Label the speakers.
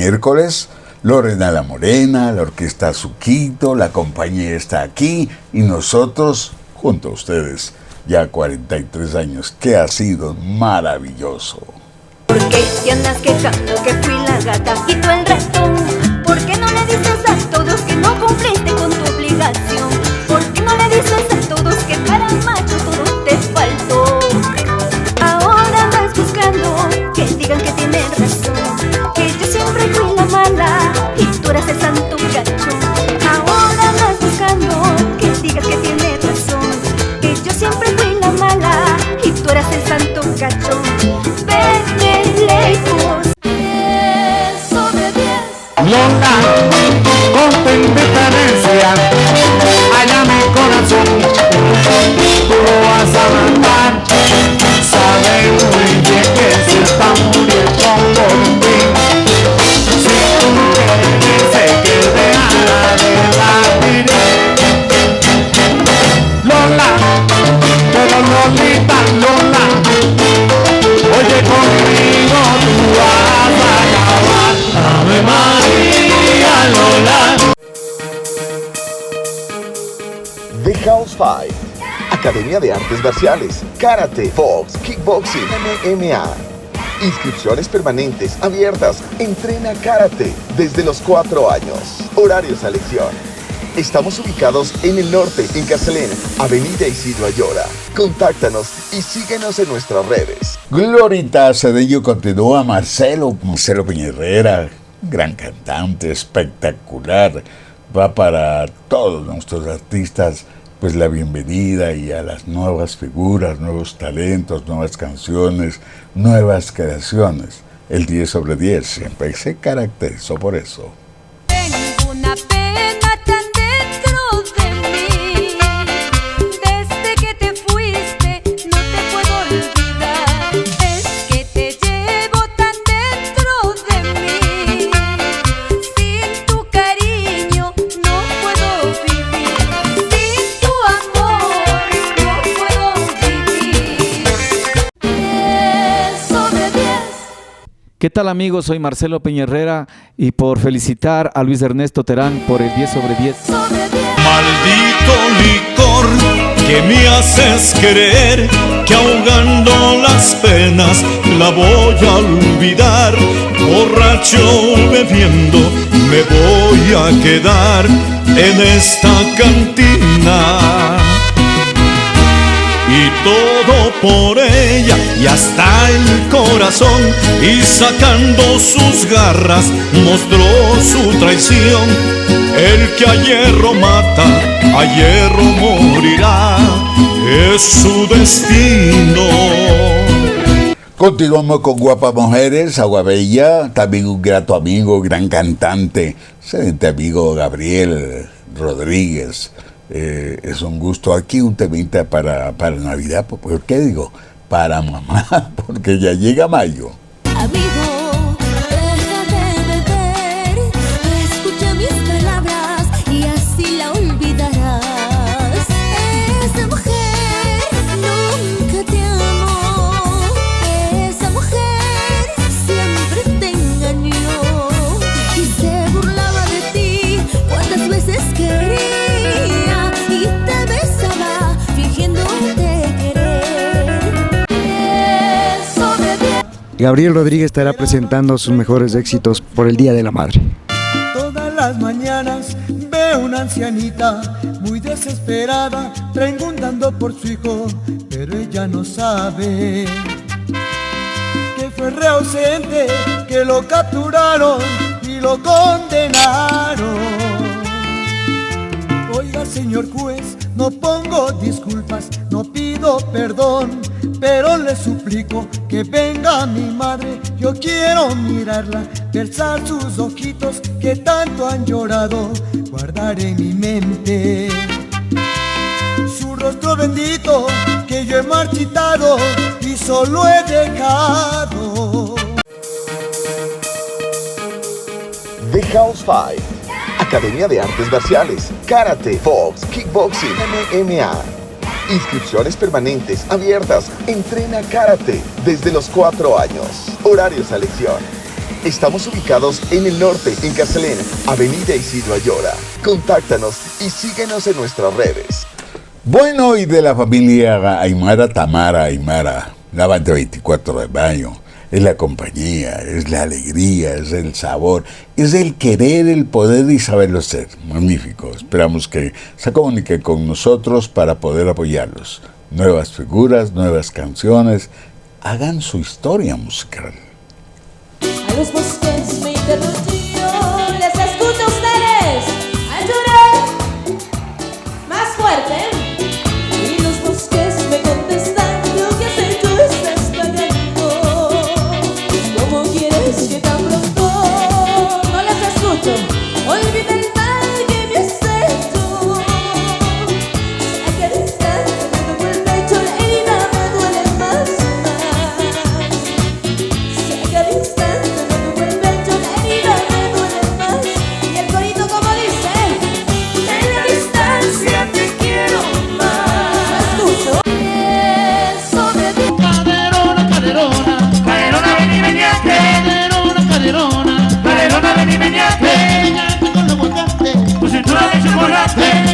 Speaker 1: miércoles. Lorena La Morena, la Orquesta Suquito, la compañía está aquí y nosotros junto a ustedes. Ya 43 años, que ha sido maravilloso.
Speaker 2: ¿Por qué te andas quejando que fui la gata y tú el ratón? ¿Por qué no le dices a todos que no cumpliste con tu obligación? ¿Por qué no le dices a todos que para macho todo te faltó? Ahora andas buscando que digan que tienes razón, que yo siempre fui la mala y tú eras el santo cachón. Ahora andas buscando que digas que tienes razón, que yo siempre fui la mala y tú eras el santo cachón. Vete lejos. 10/10.
Speaker 3: Lola, con tu indiferencia, allá mi corazón, tú lo vas a matar. Sabes muy bien que se está muriendo por ti. Si tú quieres que deja de latir, Lola, pero Lolita, Lola, oye conmigo tú vas a acabar. Ave María, Lola.
Speaker 4: The House Fight, Academia de Artes Marciales, Karate, Box, Kickboxing, MMA. Inscripciones permanentes, abiertas. Entrena Karate desde los 4 años. Horario selección. Estamos ubicados en el norte, en Carcelén, Avenida Isidro Ayora. Contáctanos y síguenos en nuestras redes.
Speaker 1: Glorita Cedeño continúa. Marcelo Peña, gran cantante, espectacular. Va para todos nuestros artistas, pues la bienvenida y a las nuevas figuras, nuevos talentos, nuevas canciones, nuevas creaciones. El 10/10 siempre se caracterizó por eso.
Speaker 2: Tengo una pena tan dentro de mí, desde que te fuiste no te puedo olvidar. Es que te llevo tan dentro de mí, sin tu cariño no puedo vivir, sin tu amor no puedo vivir. 10/10.
Speaker 5: ¿Qué tal amigos? Soy Marcelo Peña y por felicitar a Luis Ernesto Terán por el 10/10.
Speaker 6: Maldito licor que me haces creer que ahogando las penas la voy a olvidar. Borracho bebiendo me voy a quedar en esta cantina. Y todo por ella y hasta el corazón, y sacando sus garras mostró su traición. El que a hierro mata, a hierro morirá, es su destino.
Speaker 1: Continuamos con Guapas Mujeres, Agua Bella, también un grato amigo, gran cantante, excelente amigo Gabriel Rodríguez. Es un gusto. Aquí un temita para Navidad. ¿Por qué digo? Para mamá, porque ya llega mayo.
Speaker 2: Amigo, deja de beber, escucha mis palabras y así la olvidarás. Esa mujer nunca te amó, esa mujer siempre te engañó y se burlaba de ti cuántas veces quería y te besaba fingiéndote querer. 10/10.
Speaker 7: Gabriel Rodríguez estará presentando sus mejores éxitos por el Día de la Madre.
Speaker 8: Todas las mañanas veo una ancianita muy desesperada preguntando por su hijo, pero ella no sabe que fue reausente, que lo capturaron y lo condenaron. Oiga, señor juez, no pongo disculpas, no pido perdón, pero le suplico que venga mi madre. Yo quiero mirarla, versar sus ojitos que tanto han llorado, guardar en mi mente su rostro bendito que yo he marchitado y solo he dejado.
Speaker 4: The House Fight, Academia de Artes Marciales, Karate, Box, Kickboxing, MMA. Inscripciones permanentes, abiertas. Entrena Karate desde los 4 años. Horario selección. Estamos ubicados en el norte, en Carcelén, Avenida Isidro Ayora. Contáctanos y síguenos en nuestras redes.
Speaker 1: Bueno, y de la familia Aymara, Tamara Aymara, la banda 24 de mayo, es la compañía, es la alegría, es el sabor, es el querer, el poder y saberlo ser. Magnífico. Esperamos que se comuniquen con nosotros para poder apoyarlos. Nuevas figuras, nuevas canciones, hagan su historia musical.
Speaker 9: A los bosques me interrumpió, les escucho a ustedes, a llorar más fuerte. Y los bosques me contestan, lo que has hecho estás pagando. ¿Cómo quieres que tan pronto no les escucho? Olvida el mal que me has hecho. A cada instante me toco el pecho, la herida me duele más. A cada instante
Speaker 3: Caderona, ven y meñate con los aguacate, tu cintura de chocolate.